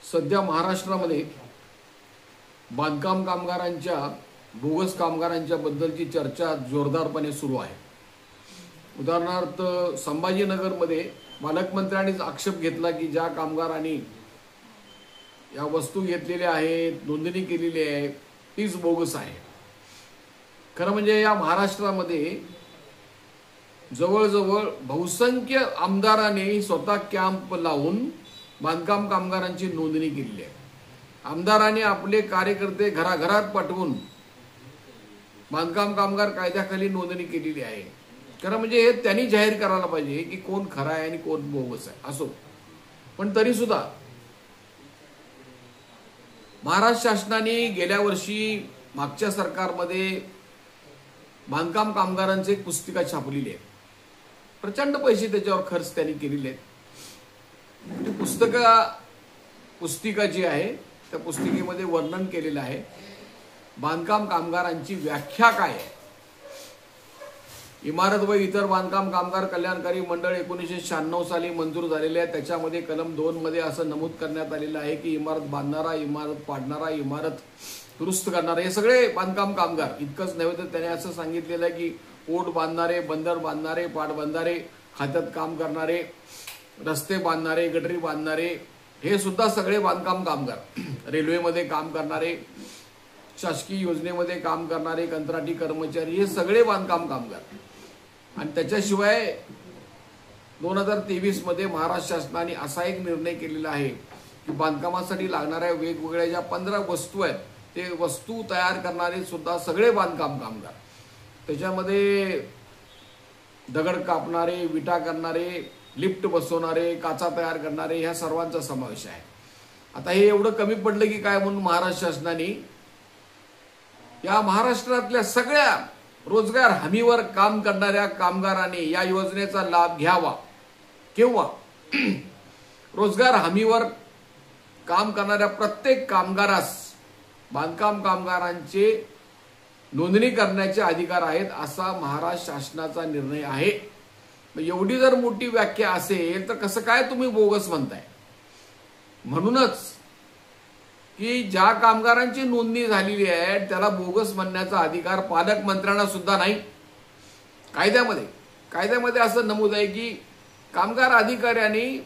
सध्या महाराष्ट्रामध्ये बांधकाम कामगारांच्या बोगस कामगारांच्या बद्दलची चर्चा जोरदारपणे सुरू आहे। उदाहरणार्थ संभाजीनगरमध्ये पालकमंत्र्यांनीच आक्षेप घेतला की ज्या कामगारांनी या वस्तू घेतलेल्या आहेत, नोंदणी केलेली आहे, तीच बोगस आहे। खरं म्हणजे या महाराष्ट्रामध्ये जवळजवळ बहुसंख्य आमदारांनी स्वतः कॅम्प लावून बांधकाम कामगारांची नोंदणी केलेली आहे। आमदारांनी आपले कार्यकर्ते घराघरात पाठवून बांधकाम कामगार कायद्याखाली नोंदणी केलेली आहे। खरं म्हणजे हे त्यांनी जाहीर करायला पाहिजे की कोण खरा आहे आणि कोण बोगस आहे। असो, पण तरी सुद्धा महाराष्ट्र शासनाने गेल्या वर्षी मागच्या सरकारमध्ये बांधकाम कामगारांची एक पुस्तिका छापलेली आहे। प्रचंड पैसे त्याच्यावर खर्च त्यांनी केलेले आहेत। पुस्तिका जी आहे त्या पुस्तिकेमध्ये वर्णन केलेलं आहे बांधकाम कामगारांची व्याख्या काय आहे। इमारत व इतर बांधकाम कामगार कल्याणकारी मंडळ 1996 साली मंजूर झालेले आहे। त्याच्यामध्ये कलम 2 मध्ये असं नमूद करण्यात आलेलं आहे की इमारत बांधणारा, इमारत पाडणारा, इमारत दुरुस्त करणारे हे सगळे बांधकाम कामगार। इतकंच नव्हे तर त्याने असं सांगितलेलं आहे की पोट बांधणारे, बंदर बांधणारे, पाट बांधणारे, खात्यात काम करणारे, रस्ते बांधणारे, गटरी बांधणारे हे सुद्धा सगळे बांधकाम कामगार। रेल्वेमध्ये काम करणारे, शासकीय योजनेमध्ये काम करणारे, कंत्राटी कर्मचारी हे सगळे बांधकाम कामगार। आणि त्याच्याशिवाय 2023 मध्ये महाराष्ट्र शासनाने असा एक निर्णय केलेला आहे की बांधकामासाठी लागणाऱ्या वेगवेगळ्या ज्या 15 वस्तू आहेत ते वस्तू तयार करणारे सुद्धा सगळे बांधकाम कामगार। त्याच्यामध्ये दगड कापणारे, विटा करणारे, लिफ्ट बसवणारे, काचा तयार करणारे ह्या सर्वांचा समावेश आहे। आता हे एवढं कमी पडलं की काय म्हणून महाराष्ट्र शासनाने या महाराष्ट्रातल्या सगळ्या रोजगार हमीवर काम करणाऱ्या कामगारांनी या योजनेचा लाभ घ्यावा किंवा रोजगार हमीवर काम करणाऱ्या प्रत्येक कामगारास बांधकाम कामगारांचे नोंदणी करण्याचे अधिकार आहेत असा महाराष्ट्र शासनाचा निर्णय आहे। एवढी जर मोठी व्याख्या असेल तर कसं काय तुम्ही बोगस म्हणताय? म्हणूनच की ज्या कामगारांची नोंदणी झालेली आहे त्याला बोगस म्हणण्याचा अधिकार पालकमंत्र्यांना सुद्धा नाही। कायद्यामध्ये असं नमूद आहे की कामगार अधिकाऱ्यांनी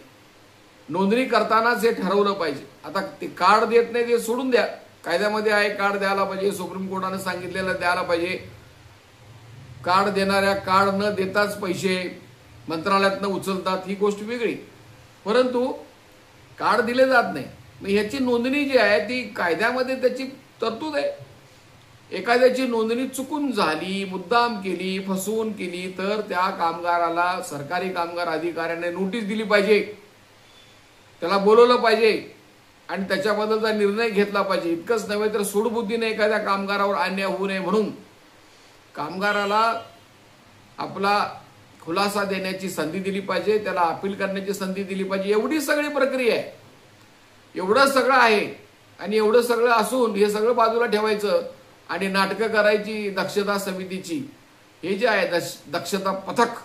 नोंदणी करतानाच हे ठरवलं पाहिजे। आता ते कार्ड देत नाही ते सोडून द्या, कायद्यामध्ये आहे कार्ड द्यायला पाहिजे, सुप्रीम कोर्टाने सांगितलेलं द्यायला पाहिजे। कार्ड देणाऱ्या कार्ड न देताच पैसे मंत्रालयातनं उचलतात ही गोष्ट वेगळी, परंतु कार्ड दिले जात नाही। मग ह्याची नोंदणी जी आहे ती कायद्यामध्ये त्याची तरतूद आहे। एखाद्याची नोंदणी चुकून झाली, मुद्दाम केली, फसवून केली तर त्या कामगाराला सरकारी कामगार अधिकाऱ्याने नोटीस दिली पाहिजे, त्याला बोलवलं पाहिजे आणि त्याच्याबद्दलचा निर्णय घेतला पाहिजे। इतकंच नव्हे तर सूडबुद्धीने एखाद्या कामगारावर अन्याय होऊ नये म्हणून कामगाराला आपला खुलासा देण्याची संधी दिली पाहिजे, त्याला अपील करण्याची संधी दिली पाहिजे। एवढी सगळी प्रक्रिया आहे, एवढं सगळं आहे। आणि एवढं सगळं असून हे सगळं बाजूला ठेवायचं आणि नाटकं करायची दक्षता समितीची, हे जे आहे दक्षता पथक,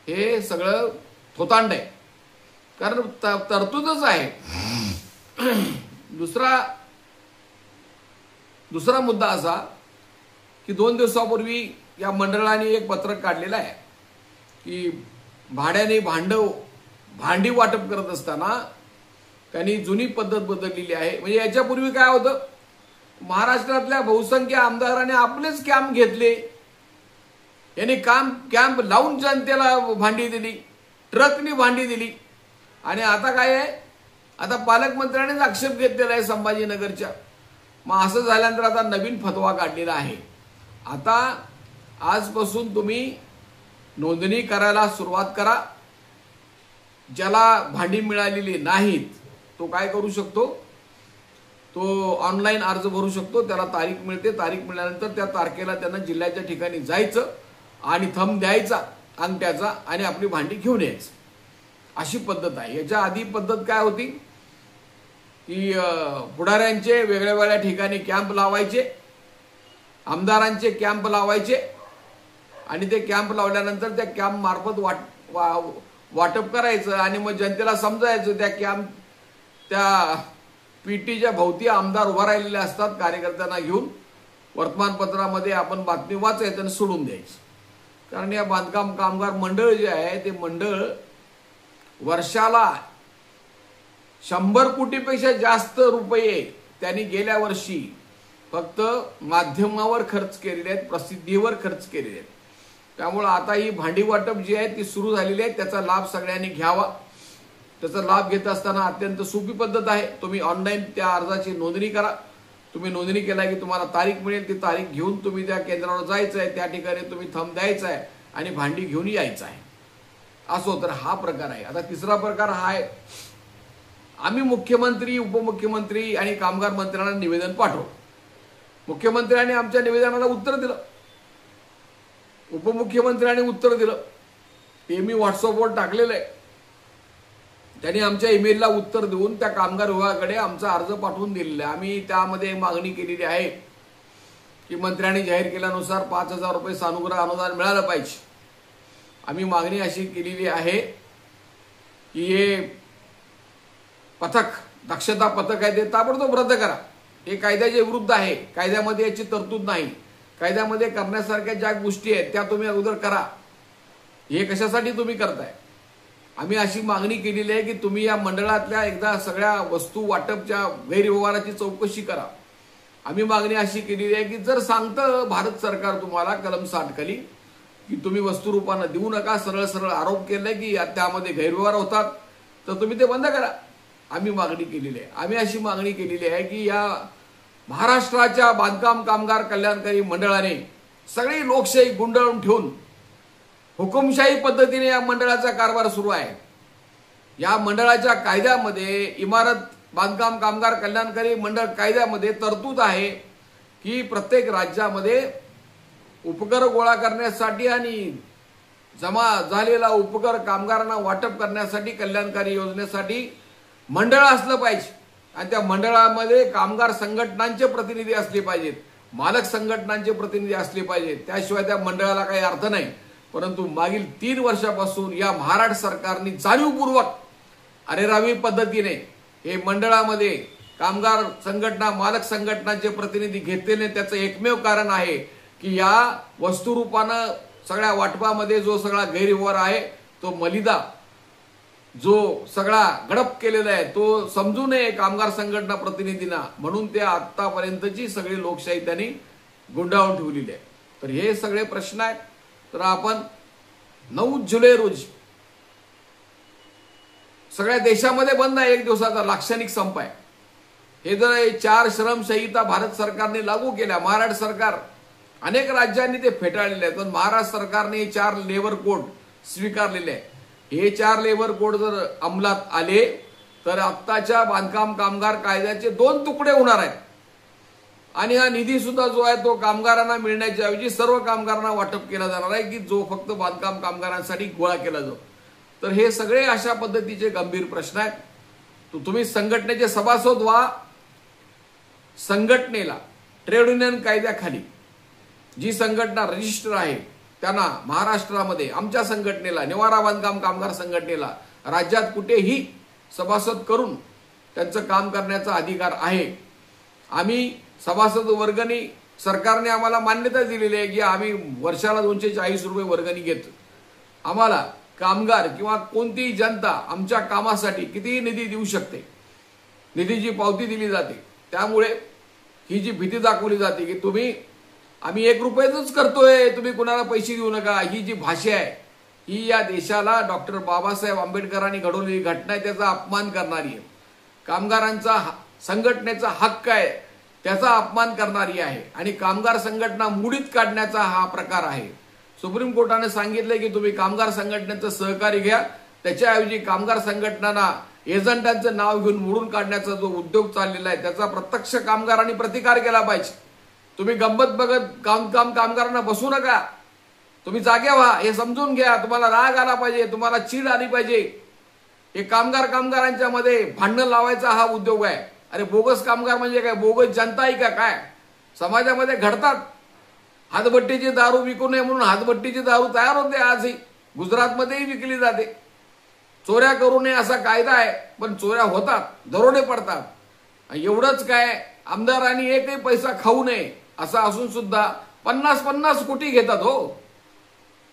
हे सगळं थोतांड आहे। कारण तरतूदच आहे। दुसरा मुद्दा असा की 2 दिवसापूर्वी या मंडळाने एक पत्रक काढलेलं आहे की भाड्याने भांडी वाटप करत असताना त्यांनी जुनी पद्धत बदललेली आहे। म्हणजे याच्यापूर्वी काय होतं, महाराष्ट्रातल्या बहुसंख्य आमदारांनी आपलेच कॅम्प घेतले, यांनी कॅम्प लावून जनतेला भांडी दिली, ट्रकनी भांडी दिली। आणि आता काय आहे, आता पालकमंत्र्यांनीच आक्षेप घेतलेला आहे संभाजीनगरच्या। मग असं झाल्यानंतर आता नवीन फतवा काढलेला आहे। आता आजपासून तुम्ही नोंदणी करायला सुरुवात करा। ज्याला भांडी मिळालेली नाहीत तो काय करू शकतो, तो ऑनलाईन अर्ज भरू शकतो, त्याला तारीख मिळते, तारीख मिळाल्यानंतर त्या तारखेला त्यांना जिल्ह्याच्या ठिकाणी जायचं आणि थंब द्यायचा अंगठ्याचा आणि आपली भांडी घेऊन यायचं, अशी पद्धत आहे। याच्या आधी पद्धत काय होती की पुढाऱ्यांचे वेगळ्या वेगळ्या ठिकाणी कॅम्प लावायचे, आमदारांचे कॅम्प लावायचे आणि ते कॅम्प लावल्यानंतर त्या कॅम्प मार्फत वाटप करायचं आणि मग जनतेला समजायचं त्या पीटीच्या भोवती आमदार उभा राहिलेले असतात कार्यकर्त्यांना घेऊन. वर्तमानपत्रामध्ये आपण बातमी वाचायचं आणि सोडून द्यायची. कारण या बांधकाम कामगार मंडळ जे आहे ते मंडळ वर्षाला 100 कोटीपेक्षा जास्त रुपये त्यांनी गेल्या वर्षी फक्त माध्यमावर खर्च केलेले आहेत, प्रसिद्धीवर खर्च केलेले आहेत. त्यामुळे आता ही भांडी वाटप जी आहे ती सुरू झालेली आहे. त्याचा लाभ सगळ्यांनी घ्यावा. त्याचा लाभ घेत असताना अत्यंत सोपी पद्धत आहे. तुम्ही ऑनलाईन त्या अर्जाची नोंदणी करा. तुम्ही नोंदणी केला की तुम्हाला तारीख मिळेल. ती तारीख घेऊन तुम्ही त्या केंद्रावर जायचं आहे, त्या ठिकाणी तुम्ही थंब द्यायचा आहे आणि भांडी घेऊन यायचं आहे. असो तर हा प्रकार आहे. आता तिसरा प्रकार हा आहे, आम्ही मुख्यमंत्री, उपमुख्यमंत्री आणि कामगार मंत्र्यांना निवेदन पाठवू. मुख्यमंत्र्यांनी आमच्या निवेदनाला उत्तर दिलं, उपमुख्यमंत्र्यांनी उत्तर दिलं. ते मी व्हॉट्सअपवर टाकलेलं आहे. त्यांनी आमच्या ईमेलला उत्तर देऊन त्या कामगार विभागाकडे आमचा अर्ज पाठवून दिलेला आहे. आम्ही त्यामध्ये मागणी केलेली आहे की मंत्र्यांनी जाहीर केल्यानुसार 5,000 रुपये सानुग्रह अनुदान मिळालं पाहिजे. आम्ही मागणी अशी केलेली आहे की हे पथक, दक्षता पथक आहे ते ताबडतोब रद्द करा. हे कायद्याच्या विरुद्ध आहे. कायद्यामध्ये याची तरतूद नाही. कायद्यामध्ये करण्यासारख्या ज्या गोष्टी आहेत त्या तुम्ही अगोदर करा. हे कशासाठी तुम्ही करताय? आम्ही अशी मागणी केलेली आहे की तुम्ही या मंडळातल्या एकदा सगळ्या वस्तू वाटपच्या गैरव्यवहाराची चौकशी करा. आम्ही मागणी अशी केलेली आहे की जर सांगतं भारत सरकार तुम्हाला कलम 60 खाली की तुम्ही वस्तुरूपानं देऊ नका, सरळ सरळ आरोप केलाय की त्यामध्ये गैरव्यवहार होतात, तर तुम्ही ते बंद करा. आम्ही मागणी केलेली आहे. आम्ही अशी मागणी केलेली आहे की या महाराष्ट्राच्या बांधकाम कामगार कल्याणकारी मंडळाने सगळी लोकशाही गुंडाळून ठेवून हुकुमशाही पद्धतीने या मंडळाचा कारभार सुरू आहे. या मंडळाच्या कायद्यामध्ये, इमारत बांधकाम कामगार कल्याणकारी मंडळ कायद्यामध्ये तरतूद आहे की प्रत्येक राज्यामध्ये उपकर गोळा करण्यासाठी आणि जमा झालेला उपकर कामगारांना वाटप करण्यासाठी कल्याणकारी योजनेसाठी मंडळ असलं पाहिजे. आणि त्या मंडळामध्ये कामगार संघटनांचे प्रतिनिधी असले पाहिजेत, मालक संघटनांचे प्रतिनिधी असले पाहिजेत. त्याशिवाय त्या मंडळाला काही अर्थ नाही. परंतु मागील 3 वर्षापासून या महाराष्ट्र सरकारने जाणीवपूर्वक अरेरावी पद्धतीने हे मंडळामध्ये कामगार संघटना, मालक संघटनांचे प्रतिनिधी घेतलेले. त्याचं एकमेव कारण आहे की या वस्तुरूपानं सगळ्या वाटपामध्ये जो सगळा गैरव्यवहार आहे तो मलिदा, जो सगळा गडप केलेला आहे तो समजू नये कामगार संघटना प्रतिनिधींना. म्हणून ते आतापर्यंतची सगळी लोकशाही त्यांनी गुंडाळून ठेवलेली आहे. तर हे सगळे प्रश्न आहेत. तर आपण 9 जुलै रोजी सगळ्या देशामध्ये बंद आहे 1 दिवसाचा लाक्षणिक संप आहे. हे जर 4 श्रम संहिता भारत सरकारने लागू केल्या, महाराष्ट्र सरकार, अनेक राज्यांनी ते फेटाळलेले आहेत, पण महाराष्ट्र सरकारने 4 लेबर कोड स्वीकारलेले आहे. हे 4 लेबर कोड जर अंमलात आले तर आत्ताच्या बांधकाम कामगार कायद्याचे 2 तुकडे होणार आहेत. आणि हा निधी सुद्धा जो आहे तो कामगारांना मिळण्याच्या ऐवजी सर्व कामगारांना वाटप केला जाणार आहे की जो फक्त बांधकाम कामगारांसाठी गोळा केला जातो. तर हे सगळे अशा पद्धतीचे गंभीर प्रश्न आहेत. तुम्ही संघटनेचे सभासद व्हा. संघटनेला ट्रेड युनियन कायद्याखाली जी संघटना रजिस्टर आहे त्यांना महाराष्ट्रामध्ये, आमच्या संघटनेला, निवारा बांधकाम कामगार संघटनेला राज्यात कुठेही सभासद करून त्यांचं काम करण्याचा अधिकार आहे. आम्ही सभासद वर्गणी, सरकारने आम्हाला मान्यता दिलेली आहे की आम्ही वर्षाला 240 रुपये वर्गणी घेतो. आम्हाला कामगार किंवा कोणतीही जनता आमच्या कामासाठी कितीही निधी देऊ शकते. निधीची पावती दिली जाते. त्यामुळे ही जी भीती दाखवली जाते की तुम्ही, आम्ही 1 रुपयाच करतोय, तुम्ही कुणाला पैसे देऊ नका, ही जी भाषा आहे ही या देशाला डॉक्टर बाबासाहेब आंबेडकरांनी घडवलेली घटना आहे त्याचा अपमान करणारी आहे. कामगारांचा संघटनेचा हक्क आहे त्याचा अपमान करणारी आहे. आणि कामगार संघटना मुडीत काढण्याचा हा प्रकार आहे. सुप्रीम कोर्टाने सांगितले की तुम्ही कामगार संघटनेचं सहकार्य घ्या. त्याच्याऐवजी कामगार संघटनांना एजंटांचं नाव घेऊन मोडून काढण्याचा जो उद्योग चाललेला आहे त्याचा प्रत्यक्ष कामगारांनी प्रतिकार केला पाहिजे. तुम्ही गंमत बघत कामगारांना बसू नका. तुम्ही जागे व्हा. हे समजून घ्या. तुम्हाला राग आला पाहिजे, तुम्हाला चीड आली पाहिजे. हे कामगारांच्या मध्ये भांडण लावायचा हा उद्योग आहे. अरे बोगस कामगार म्हणजे काय? बोगस जनता आहे का काय? समाजामध्ये घडतात. हातभट्टीची दारू विकू नये म्हणून हातभट्टीची दारू तयार होते. आजही गुजरातमध्येही विकली जाते. चोऱ्या करू नये असा कायदा आहे पण चोऱ्या होतात, दरोडे पडतात. एवढंच काय, आमदारांनी एकही पैसा खाऊ नये असं असून सुद्धा 50-50 कोटी घेतात हो.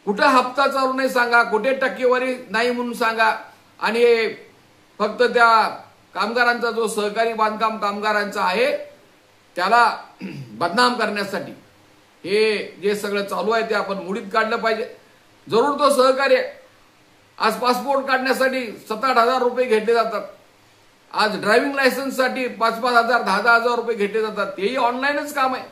कुठं हप्ता चालू नाही सांगा, कुठे टक्केवारी नाही म्हणून सांगा, आणि फक्त त्या कामगारांचा जो सहकारी बांधकाम कामगारांचा आहे त्याला बदनाम करण्यासाठी हे जे सगळं चालू आहे ते आपण मुडीत काढलं पाहिजे. जरूर तो सहकारी आहे. आज पासपोर्ट काढण्यासाठी 7-8 हजार रुपये घेतले जातात. आज ड्रायव्हिंग लायसन्ससाठी 5-5 हजार 10-10 हजार रुपये घेतले जातात. तेही ऑनलाईनच काम आहे.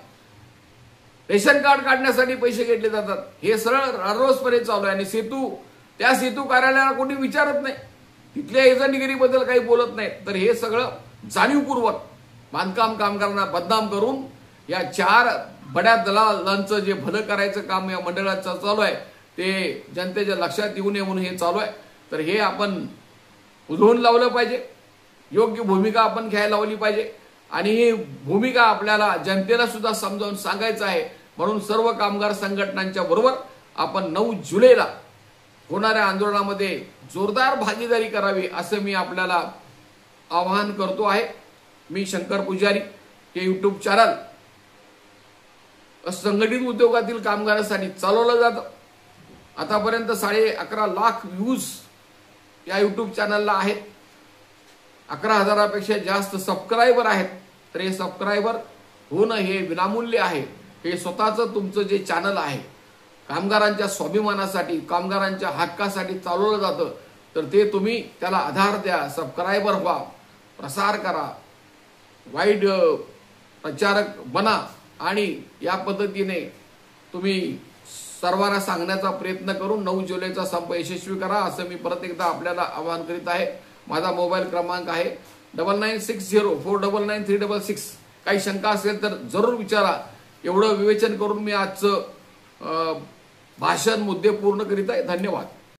रेशन कार्ड काढण्यासाठी पैसे घेतले जातात. हे सरळ रारोजपणे चालू आहे. आणि त्या सेतू कार्यालयाला कोणी विचारत नाही, तिथल्या एजंटगिरीबद्दल काही बोलत नाही. तर हे सगळं जाणीवपूर्वक बांधकाम कामगारांना बदनाम करून या 4 बड्या दलालांचं जे भलं करायचं काम या मंडळाचं चालू आहे ते जनतेच्या लक्षात येऊ नये म्हणून हे चालू आहे. तर हे आपण उधळून लावलं पाहिजे. योग्य भूमिका आपण घ्यायला लावली पाहिजे. आणि ही भूमिका आपल्याला जनतेला सुद्धा समजावून सांगायचं आहे. म्हणून सर्व कामगार संघटनांच्या बरोबर आपण 9 जुलैला होणाऱ्या आंदोलनामध्ये जोरदार भागीदारी करावी असं मी आपल्याला आवाहन करतो आहे. मी शंकर पुजारी, हे यूट्यूब चॅनल असंघटित उद्योगातील कामगारांसाठी चालवलं जातं. आतापर्यंत 11.5 लाख व्ह्यूज या यूट्यूब चॅनलला आहेत. 11,000पेक्षा जास्त सबस्क्रायबर आहेत. तर हे सबस्क्रायबर होणं हे विनामूल्य आहे. हे स्वतःचं तुमचं जे चॅनल आहे कामगारांच्या स्वाभिमानासाठी, कामगारांच्या हक्कासाठी चालवलं जातं. तर ते तुम्ही त्याला आधार द्या, सबस्क्रायबर व्हा, प्रसार करा, वाईट प्रचारक बना आणि या पद्धतीने तुम्ही सर्वांना सांगण्याचा प्रयत्न करून 9 जुलैचा संप यशस्वी करा असं मी परत एकदा आपल्याला आवाहन करीत आहे. माझा मोबाईल क्रमांक आहे 9960499366. काही शंका असेल तर जरूर विचारा. एवढं विवेचन करून मी आजचं भाषण मुद्दे पूर्ण करीत आहे. धन्यवाद.